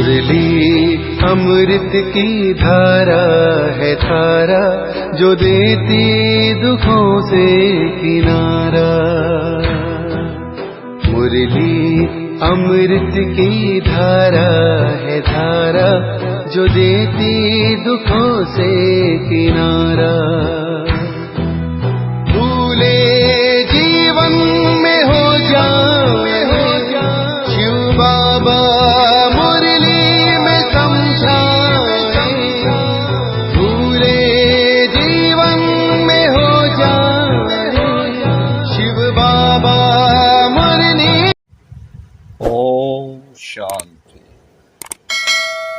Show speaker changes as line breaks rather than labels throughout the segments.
मुरली अमृत की धारा है धारा, जो देती दुखों से किनारा। मुरली अमृत की धारा है धारा, जो देती दुखों से किनारा। भूले जीवन में हो जाए शिव बाबा मुरली में समझाए। भूले जीवन में हो जाए शिव बाबा मुरली।
ओम शांति।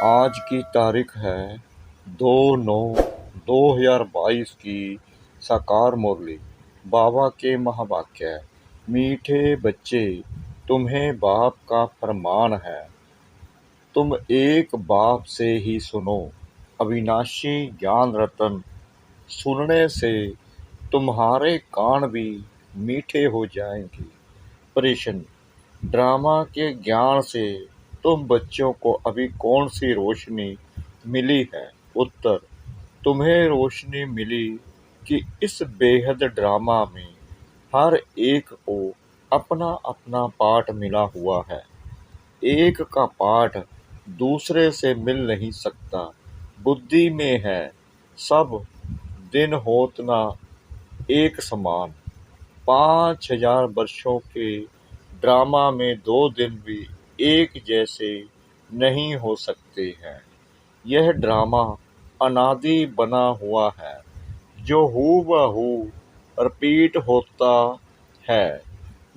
आज की तारीख है 2/9/2022 की साकार मुरली। बाबा के महावाक्य। मीठे बच्चे, तुम्हें बाप का फरमान है, तुम एक बाप से ही सुनो। अविनाशी ज्ञान रतन सुनने से तुम्हारे कान भी मीठे हो जाएंगे। प्रश्न, ड्रामा के ज्ञान से तुम बच्चों को अभी कौन सी रोशनी मिली है? उत्तर, तुम्हें रोशनी मिली कि इस बेहद ड्रामा में हर एक को अपना अपना पार्ट मिला हुआ है। एक का पार्ट दूसरे से मिल नहीं सकता। बुद्धि में है सब दिन होत ना एक समान। 5000 वर्षों के ड्रामा में 2 दिन भी एक जैसे नहीं हो सकते हैं। यह ड्रामा अनादि बना हुआ है, जो हूबहू रिपीट होता है।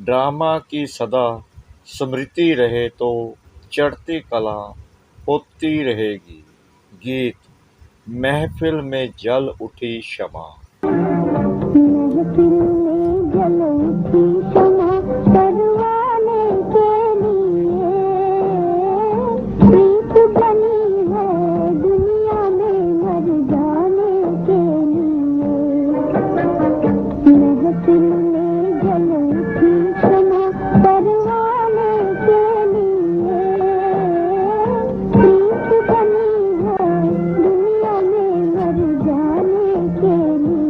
ड्रामा की सदा स्मृति रहे तो चढ़ती कला होती रहेगी। गीत। महफिल में जल उठी क्षमा।
महफिल में जल उठी क्षमा, करवाने के लिए प्रीत बनी है दुनिया में मर जाने के लिए। महफिल में जल उठी क्षमा, करवाने के लिए प्रीत बनी है दुनिया में मर जाने के लिए।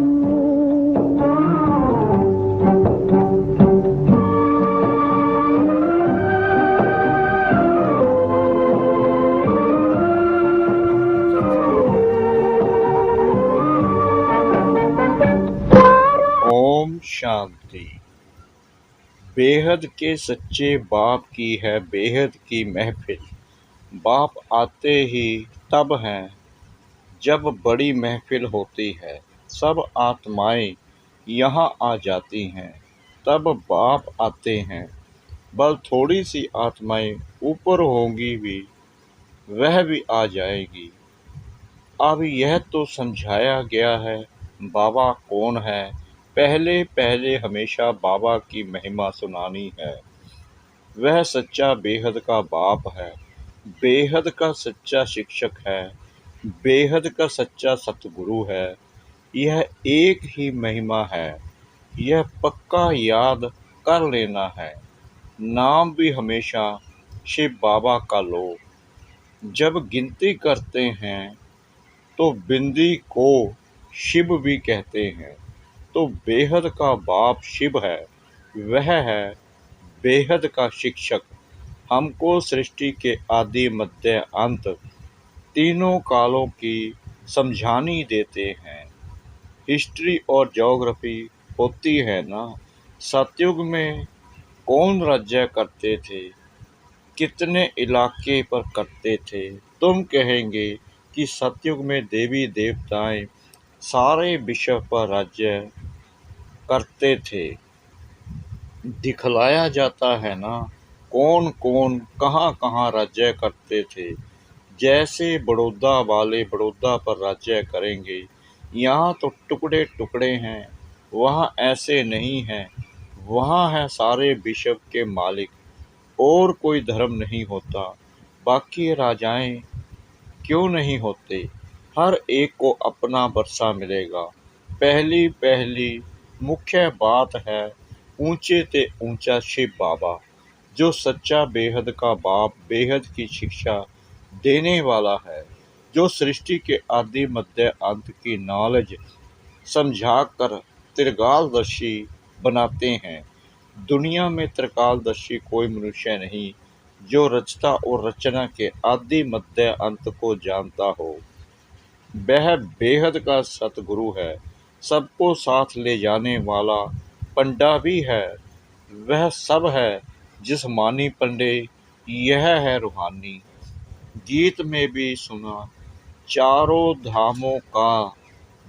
ओम शांति। बेहद के सच्चे बाप की है बेहद की महफिल। बाप आते ही तब हैं जब बड़ी महफिल होती है। सब आत्माएं यहाँ आ जाती हैं, तब बाप आते हैं। बल थोड़ी सी आत्माएं ऊपर होंगी भी, वह भी आ जाएगी। अब यह तो समझाया गया है बाबा कौन है। पहले पहले हमेशा बाबा की महिमा सुनानी है। वह सच्चा बेहद का बाप है, बेहद का सच्चा शिक्षक है, बेहद का सच्चा सतगुरु है। यह एक ही महिमा है, यह पक्का याद कर लेना है। नाम भी हमेशा शिव बाबा का लो। जब गिनती करते हैं तो बिंदी को शिव भी कहते हैं। तो बेहद का बाप शिव है, वह है बेहद का शिक्षक। हमको सृष्टि के आदि मध्य अंत तीनों कालों की समझानी देते हैं। हिस्ट्री और ज्योग्राफी होती है ना। सतयुग में कौन राज्य करते थे, कितने इलाके पर करते थे? तुम कहेंगे कि सतयुग में देवी देवताएं सारे विश्व पर राज्य करते थे। दिखलाया जाता है ना, कौन कौन कहाँ कहाँ राज्य करते थे। जैसे बड़ौदा वाले बड़ौदा पर राज्य करेंगे। यहाँ तो टुकड़े टुकड़े हैं, वहाँ ऐसे नहीं हैं। वहाँ है सारे विश्व के मालिक, और कोई धर्म नहीं होता। बाकी राजाएं क्यों नहीं होते? हर एक को अपना वर्षा मिलेगा। पहली पहली मुख्य बात है ऊंचे ते ऊंचा शिव बाबा, जो सच्चा बेहद का बाप बेहद की शिक्षा देने वाला है, जो सृष्टि के आदि मध्य अंत की नॉलेज समझाकर त्रिकालदर्शी बनाते हैं। दुनिया में त्रिकालदर्शी कोई मनुष्य नहीं जो रचता और रचना के आदि मध्य अंत को जानता हो। वह बेहद का सतगुरु है, सबको साथ ले जाने वाला पंडा भी है। वह सब है जिस्मानी पंडे, यह है रूहानी। गीत में भी सुना चारों धामों का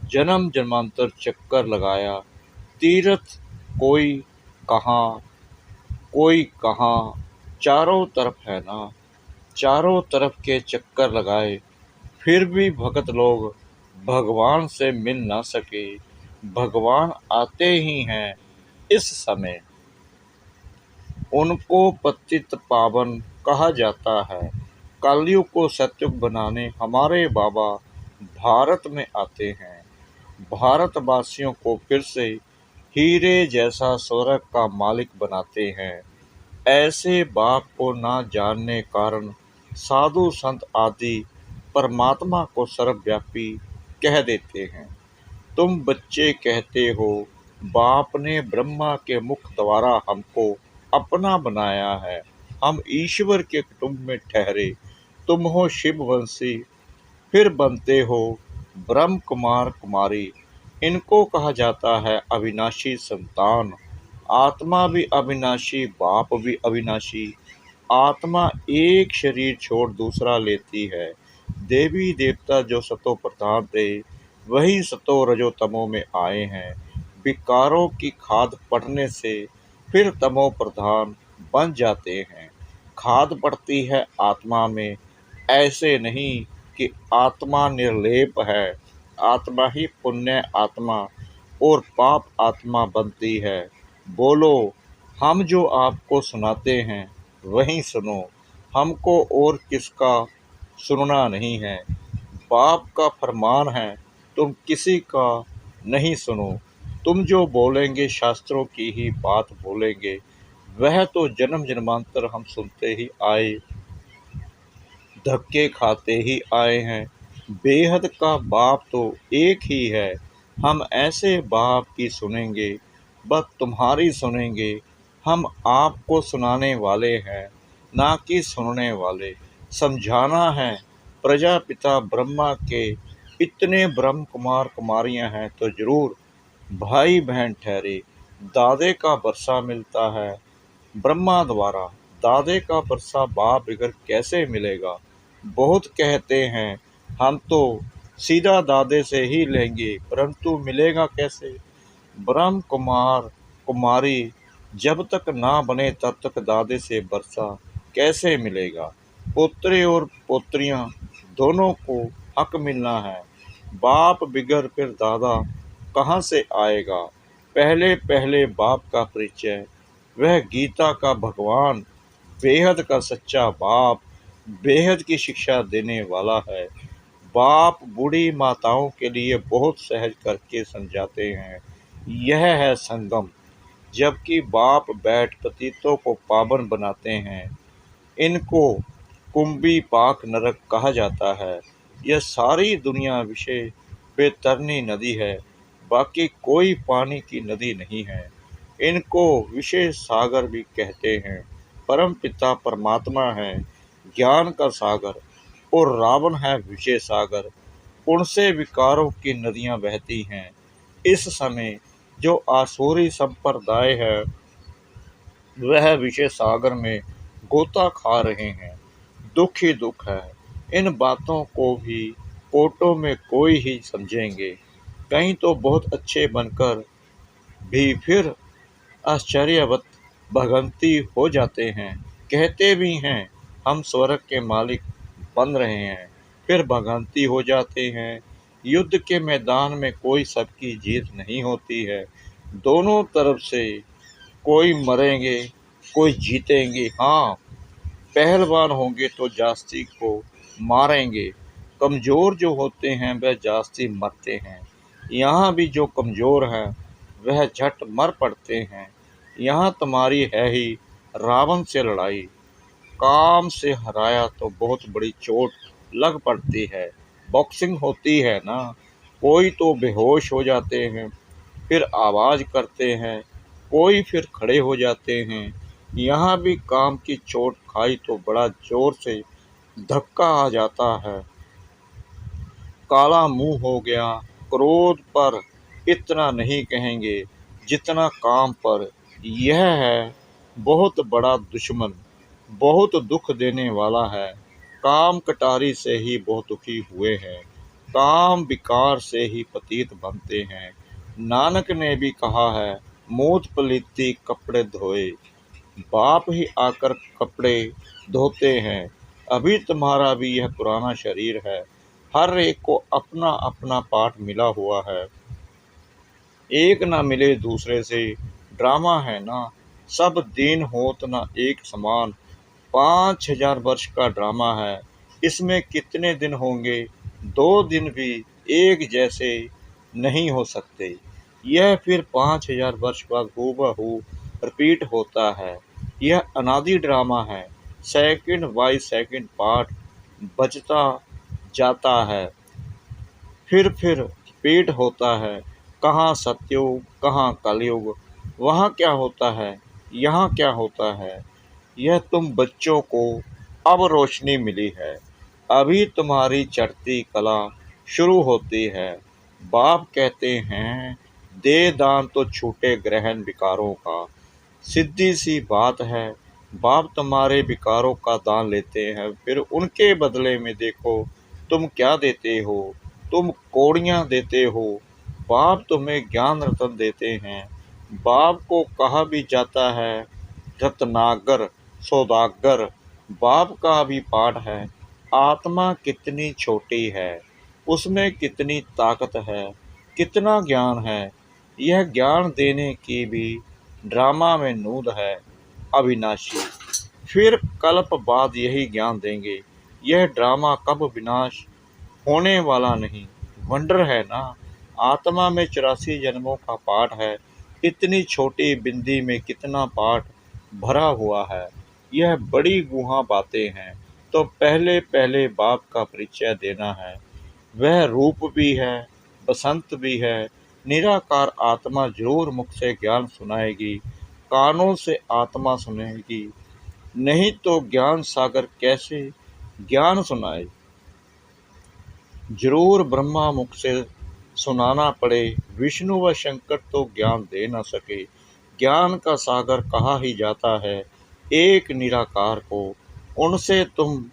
जन्म जन्मांतर चक्कर लगाया, तीर्थ कोई कहाँ कोई कहाँ, चारों तरफ है ना। चारों तरफ के चक्कर लगाए, फिर भी भगत लोग भगवान से मिल ना सके। भगवान आते ही हैं इस समय, उनको पतित पावन कहा जाता है। कलयुग को सत्युग बनाने हमारे बाबा भारत में आते हैं। भारतवासियों को फिर से हीरे जैसा स्वर्ग का मालिक बनाते हैं। ऐसे बाप को ना जानने कारण साधु संत आदि परमात्मा को सर्वव्यापी कह देते हैं। तुम बच्चे कहते हो बाप ने ब्रह्मा के मुख द्वारा हमको अपना बनाया है, हम ईश्वर के कुटुंब में ठहरे। तुम हो शिववंशी, फिर बनते हो ब्रह्म कुमार कुमारी। इनको कहा जाता है अविनाशी संतान। आत्मा भी अविनाशी, बाप भी अविनाशी। आत्मा एक शरीर छोड़ दूसरा लेती है। देवी देवता जो सतो प्रधान थे वही सतो रजो तमो में आए हैं। विकारों की खाद पड़ने से फिर तमो प्रधान बन जाते हैं। खाद पड़ती है आत्मा में, ऐसे नहीं कि आत्मा निर्लेप है। आत्मा ही पुण्य आत्मा और पाप आत्मा बनती है। बोलो, हम जो आपको सुनाते हैं वही सुनो, हमको और किसका सुनना नहीं है। बाप का फरमान है, तुम किसी का नहीं सुनो। तुम जो बोलेंगे शास्त्रों की ही बात बोलेंगे, वह तो जन्म जन्मांतर हम सुनते ही आए, धक्के खाते ही आए हैं। बेहद का बाप तो एक ही है। हम ऐसे बाप की सुनेंगे, बस तुम्हारी सुनेंगे। हम आपको सुनाने वाले हैं, ना कि सुनने वाले। समझाना है प्रजापिता ब्रह्मा के इतने ब्रह्म कुमार कुमारियां हैं तो जरूर भाई बहन ठहरे। दादे का वर्षा मिलता है ब्रह्मा द्वारा, दादे का वर्षा बाप बगैर कैसे मिलेगा। बहुत कहते हैं हम तो सीधा दादे से ही लेंगे, परंतु मिलेगा कैसे। ब्रह्म कुमार कुमारी जब तक ना बने तब तक दादे से वर्षा कैसे मिलेगा। पोतरे और पोत्रियां दोनों को हक मिलना है। बाप बिगर फिर दादा कहाँ से आएगा। पहले पहले बाप का परिचय, वह गीता का भगवान, बेहद का सच्चा बाप, बेहद की शिक्षा देने वाला है। बाप बूढ़ी माताओं के लिए बहुत सहज करके समझाते हैं। यह है संगम। जबकि बाप बैठ पतितों को पावन बनाते हैं। इनको कुंभी पाक नरक कहा जाता है। यह सारी दुनिया विषय बेतरनी नदी है, बाकी कोई पानी की नदी नहीं है। इनको विषय सागर भी कहते हैं। परम पिता परमात्मा है ज्ञान का सागर, और रावण है विषय सागर। उनसे विकारों की नदियां बहती हैं। इस समय जो आसुरी संप्रदाय है वह विषय सागर में गोता खा रहे हैं। दुख ही दुख है। इन बातों को भी कोर्टों में कोई ही समझेंगे। कहीं तो बहुत अच्छे बनकर भी फिर आश्चर्यवत भगंती हो जाते हैं। कहते भी हैं हम स्वर्ग के मालिक बन रहे हैं, फिर भगंती हो जाते हैं। युद्ध के मैदान में कोई सबकी जीत नहीं होती है। दोनों तरफ से कोई मरेंगे, कोई जीतेंगे। हाँ, पहलवान होंगे तो जास्ती को मारेंगे। कमज़ोर जो होते हैं वह जास्ती मरते हैं। यहाँ भी जो कमज़ोर हैं वह झट मर पड़ते हैं। यहाँ तुम्हारी है ही रावण से लड़ाई। काम से हराया तो बहुत बड़ी चोट लग पड़ती है। बॉक्सिंग होती है ना, कोई तो बेहोश हो जाते हैं, फिर आवाज़ करते हैं, कोई फिर खड़े हो जाते हैं। यहाँ भी काम की चोट खाई तो बड़ा जोर से धक्का आ जाता है, काला मुंह हो गया। क्रोध पर इतना नहीं कहेंगे जितना काम पर। यह है बहुत बड़ा दुश्मन, बहुत दुख देने वाला है। काम कटारी से ही बहुत दुखी हुए हैं, काम विकार से ही पतित बनते हैं। नानक ने भी कहा है, मूत पलीती कपड़े धोए, बाप ही आकर कपड़े धोते हैं। अभी तुम्हारा भी यह पुराना शरीर है, हर एक को अपना अपना पाठ मिला हुआ है, एक ना मिले दूसरे से। ड्रामा है ना, सब दिन होत ना एक समान। 5,000 वर्ष का ड्रामा है, इसमें कितने दिन होंगे? 2 दिन भी एक जैसे नहीं हो सकते। यह फिर 5,000 वर्ष बाद हूबहू रिपीट होता है। यह अनादि ड्रामा है, सेकंड बाय सेकंड पार्ट बचता जाता है, फिर रिपीट होता है। कहाँ सतयुग, कहाँ कलयुग, वहाँ क्या होता है, यहाँ क्या होता है। यह तुम बच्चों को अब रोशनी मिली है, अभी तुम्हारी चढ़ती कला शुरू होती है। बाप कहते हैं, दे दान तो छूटे ग्रहण विकारों का। सीधी सी बात है, बाप तुम्हारे विकारों का दान लेते हैं, फिर उनके बदले में देखो तुम क्या देते हो। तुम कौड़ियाँ देते हो, बाप तुम्हें ज्ञान रतन देते हैं। बाप को कहा भी जाता है रत्नागर, सौदागर। बाप का भी पाठ है, आत्मा कितनी छोटी है, उसमें कितनी ताकत है, कितना ज्ञान है। यह ज्ञान देने की भी ड्रामा में नूद है, अविनाशी। फिर कल्प बाद यही ज्ञान देंगे। यह ड्रामा कब विनाश होने वाला नहीं। वंडर है ना, आत्मा में 84 जन्मों का पाठ है, इतनी छोटी बिंदी में कितना पाठ भरा हुआ है। यह बड़ी गुहा बातें हैं, तो पहले पहले बाप का परिचय देना है। वह रूप भी है, बसंत भी है। निराकार आत्मा जरूर मुख से ज्ञान सुनाएगी, कानों से आत्मा सुनेगी, नहीं तो ज्ञान सागर कैसे ज्ञान सुनाए। जरूर ब्रह्मा मुख से सुनाना पड़े, विष्णु व शंकर तो ज्ञान दे न सके। ज्ञान का सागर कहा ही जाता है एक निराकार को, उनसे तुम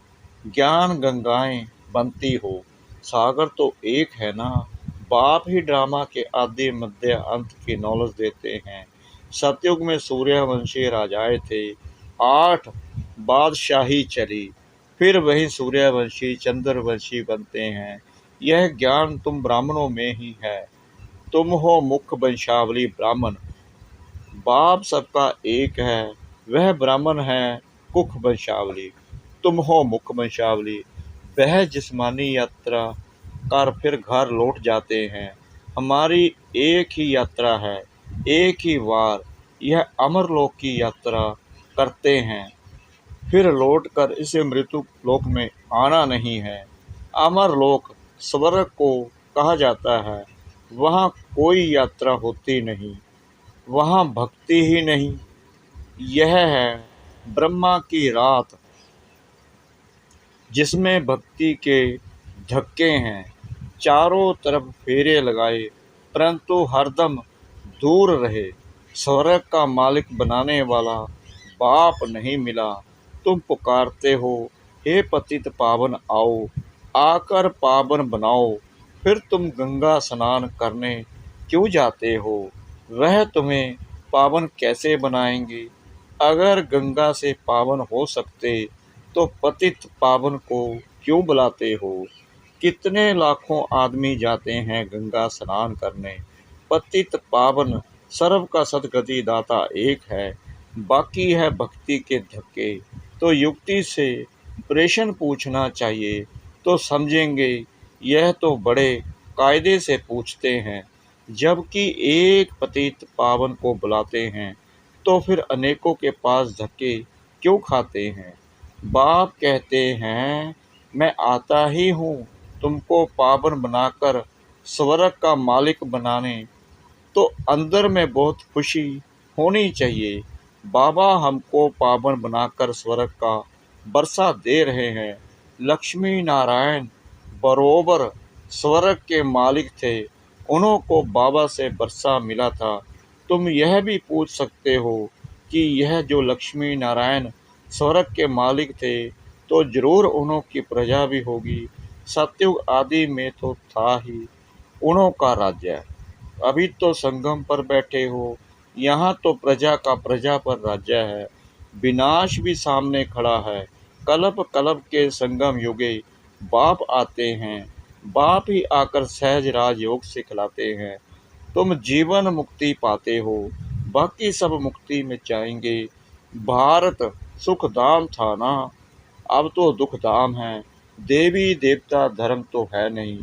ज्ञान गंगाएं बनती हो। सागर तो एक है ना। बाप ही ड्रामा के आदि मध्य अंत की नॉलेज देते हैं। सतयुग में सूर्यवंशी राजाएं थे, 8 बादशाही चली, फिर वही सूर्यवंशी चंद्रवंशी बनते हैं। यह ज्ञान तुम ब्राह्मणों में ही है, तुम हो मुख्य वंशावली ब्राह्मण। बाप सबका एक है, वह ब्राह्मण है कुख वंशावली। तुम हो मुख्य वंशावली। वह जिस्मानी यात्रा कर फिर घर लौट जाते हैं। हमारी एक ही यात्रा है, एक ही वार। यह अमरलोक की यात्रा करते हैं, फिर लौटकर इस मृत्यु लोक में आना नहीं है। अमरलोक स्वर्ग को कहा जाता है, वहाँ कोई यात्रा होती नहीं, वहाँ भक्ति ही नहीं। यह है ब्रह्मा की रात, जिसमें भक्ति के धक्के हैं। चारों तरफ फेरे लगाए, परंतु हरदम दूर रहे। स्वर्ग का मालिक बनाने वाला बाप नहीं मिला। तुम पुकारते हो, हे पतित पावन आओ, आकर पावन बनाओ। फिर तुम गंगा स्नान करने क्यों जाते हो? वह तुम्हें पावन कैसे बनाएंगे? अगर गंगा से पावन हो सकते तो पतित पावन को क्यों बुलाते हो? कितने लाखों आदमी जाते हैं गंगा स्नान करने। पतित पावन सर्व का सदगति दाता एक है, बाकी है भक्ति के धक्के। तो युक्ति से प्रश्न पूछना चाहिए तो समझेंगे। यह तो बड़े कायदे से पूछते हैं, जबकि एक पतित पावन को बुलाते हैं तो फिर अनेकों के पास धक्के क्यों खाते हैं? बाप कहते हैं मैं आता ही हूँ तुमको पावन बनाकर स्वर्ग का मालिक बनाने, तो अंदर में बहुत खुशी होनी चाहिए। बाबा हमको पावन बनाकर स्वर्ग का बरसा दे रहे हैं। लक्ष्मी नारायण बरोबर स्वर्ग के मालिक थे, उन्हों को बाबा से बरसा मिला था। तुम यह भी पूछ सकते हो कि यह जो लक्ष्मी नारायण स्वर्ग के मालिक थे, तो जरूर उन्हों की प्रजा भी होगी। सतयुग आदि में तो था ही उन्हों का राज्य। अभी तो संगम पर बैठे हो, यहाँ तो प्रजा का प्रजा पर राज्य है। विनाश भी सामने खड़ा है। कल्प कल्प के संगम युगे बाप आते हैं, बाप ही आकर सहज राजयोग सिखलाते हैं। तुम जीवन मुक्ति पाते हो, बाकी सब मुक्ति में जाएंगे। भारत सुख धाम था ना, अब तो दुख धाम है। देवी देवता धर्म तो है नहीं,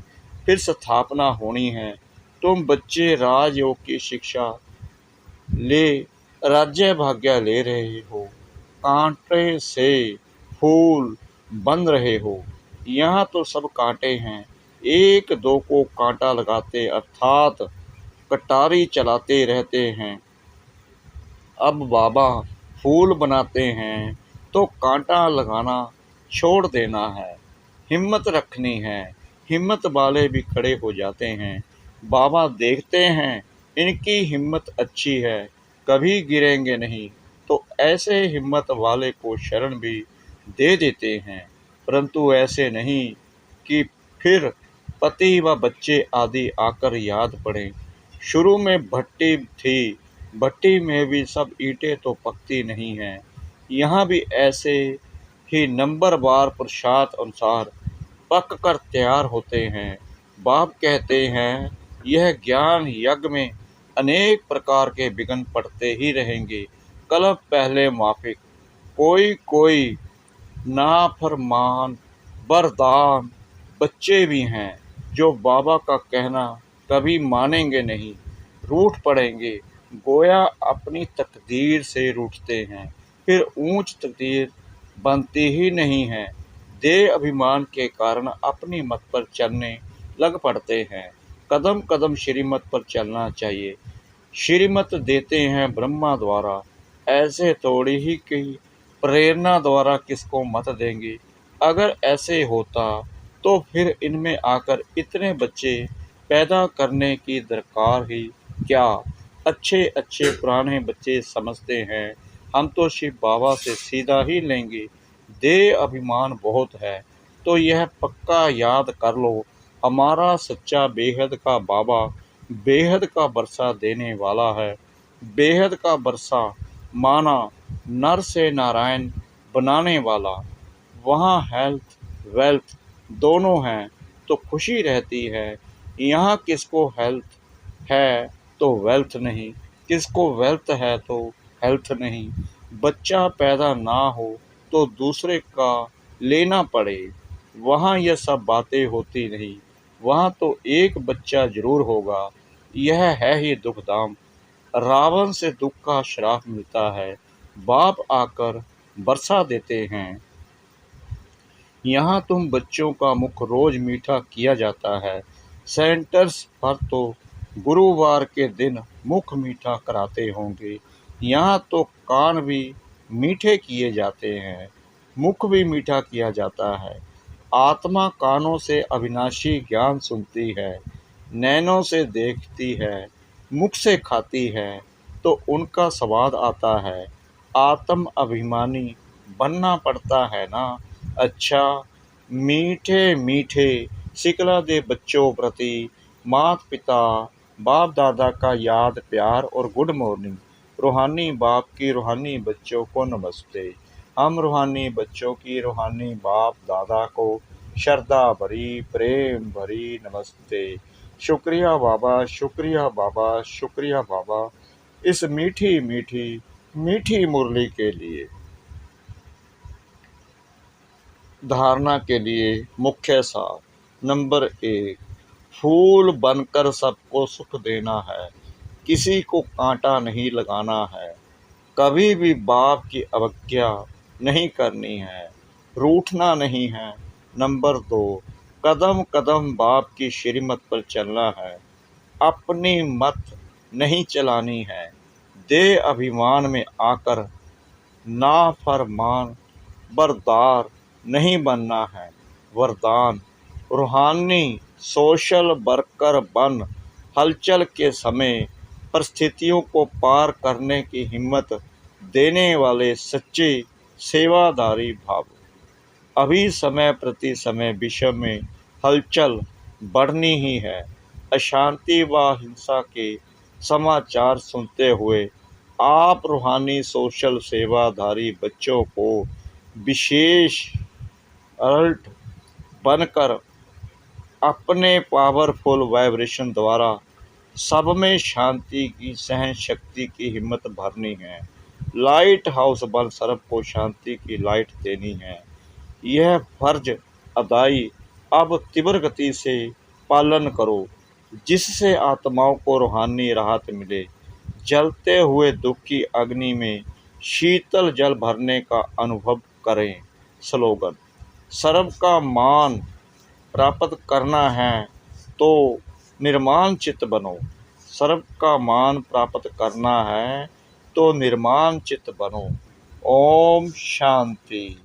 फिर स्थापना होनी है। तुम बच्चे राजयोग की शिक्षा ले राज्य भाग्य ले रहे हो, कांटे से फूल बन रहे हो। यहाँ तो सब कांटे हैं, एक दो को कांटा लगाते अर्थात कटारी चलाते रहते हैं। अब बाबा फूल बनाते हैं तो कांटा लगाना छोड़ देना है, हिम्मत रखनी है। हिम्मत वाले भी खड़े हो जाते हैं। बाबा देखते हैं इनकी हिम्मत अच्छी है, कभी गिरेंगे नहीं, तो ऐसे हिम्मत वाले को शरण भी दे देते हैं। परंतु ऐसे नहीं कि फिर पति व बच्चे आदि आकर याद पड़े। शुरू में भट्टी थी, भट्टी में भी सब ईंटें तो पकती नहीं हैं। यहाँ भी ऐसे ही नंबरवार प्रसाद अनुसार पक कर तैयार होते हैं। बाप कहते हैं यह ज्ञान यज्ञ में अनेक प्रकार के विघ्न पड़ते ही रहेंगे। कल्प पहले माफिक, कोई कोई नाफरमान बरदान बच्चे भी हैं जो बाबा का कहना कभी मानेंगे नहीं, रूठ पड़ेंगे। गोया अपनी तकदीर से रूठते हैं, फिर ऊंच तकदीर बनती ही नहीं है। देह अभिमान के कारण अपनी मत पर चलने लग पड़ते हैं। कदम कदम श्रीमत पर चलना चाहिए। श्रीमत देते हैं ब्रह्मा द्वारा, ऐसे थोड़ी ही कि प्रेरणा द्वारा किसको मत देंगे। अगर ऐसे होता तो फिर इनमें आकर इतने बच्चे पैदा करने की दरकार ही क्या। अच्छे अच्छे पुराने बच्चे समझते हैं हम तो शिव बाबा से सीधा ही लेंगे। देह अभिमान बहुत है तो यह पक्का याद कर लो, हमारा सच्चा बेहद का बाबा बेहद का बरसा देने वाला है। बेहद का बरसा माना नर से नारायण बनाने वाला। वहाँ हेल्थ वेल्थ दोनों हैं तो खुशी रहती है। यहाँ किसको हेल्थ है तो वेल्थ नहीं, किसको वेल्थ है तो हेल्थ नहीं। बच्चा पैदा ना हो तो दूसरे का लेना पड़े, वहाँ यह सब बातें होती नहीं। वहाँ तो एक बच्चा जरूर होगा। यह है ही दुखधाम। रावण से दुख का श्राप मिलता है, बाप आकर बरसा देते हैं। यहाँ तुम बच्चों का मुख रोज मीठा किया जाता है। सेंटर्स पर तो गुरुवार के दिन मुख मीठा कराते होंगे। यहाँ तो कान भी मीठे किए जाते हैं, मुख भी मीठा किया जाता है। आत्मा कानों से अविनाशी ज्ञान सुनती है, नैनों से देखती है, मुख से खाती है तो उनका स्वाद आता है। आत्म अभिमानी बनना पड़ता है ना। अच्छा मीठे मीठे सिकला दे बच्चों प्रति माता पिता बाप दादा का याद प्यार और गुड मॉर्निंग। रूहानी बाप की रूहानी बच्चों को नमस्ते। हम रूहानी बच्चों की रूहानी बाप दादा को श्रद्धा भरी प्रेम भरी नमस्ते। शुक्रिया बाबा, शुक्रिया बाबा, शुक्रिया बाबा इस मीठी मीठी मीठी मुरली के लिए। धारणा के लिए मुख्य सार। नंबर 1, फूल बनकर सबको सुख देना है, किसी को कांटा नहीं लगाना है, कभी भी बाप की अवज्ञा नहीं करनी है। रूठना नहीं है। नंबर 2, कदम कदम बाप की श्रीमत पर चलना है, अपनी मत नहीं चलानी है। देह अभिमान में आकर नाफरमान बरदार नहीं बनना है। वरदान, रूहानी सोशल वर्कर बन हलचल के समय परिस्थितियों को पार करने की हिम्मत देने वाले सच्चे सेवादारी भाव। अभी समय प्रति समय विश्व में हलचल बढ़नी ही है। अशांति व हिंसा के समाचार सुनते हुए आप रूहानी सोशल सेवाधारी बच्चों को विशेष अलर्ट बनकर अपने पावरफुल वाइब्रेशन द्वारा सब में शांति की सहन शक्ति की हिम्मत भरनी है। लाइट हाउस बन सर्व को शांति की लाइट देनी है। यह फर्ज अदाई अब तीव्र गति से पालन करो, जिससे आत्माओं को रूहानी राहत मिले। जलते हुए दुख की अग्नि में शीतल जल भरने का अनुभव करें। स्लोगन, सर्व का मान प्राप्त करना है तो निर्माण चित्त बनो। सर्व का मान प्राप्त करना है तो निर्माण चित्त बनो। ओम शांति।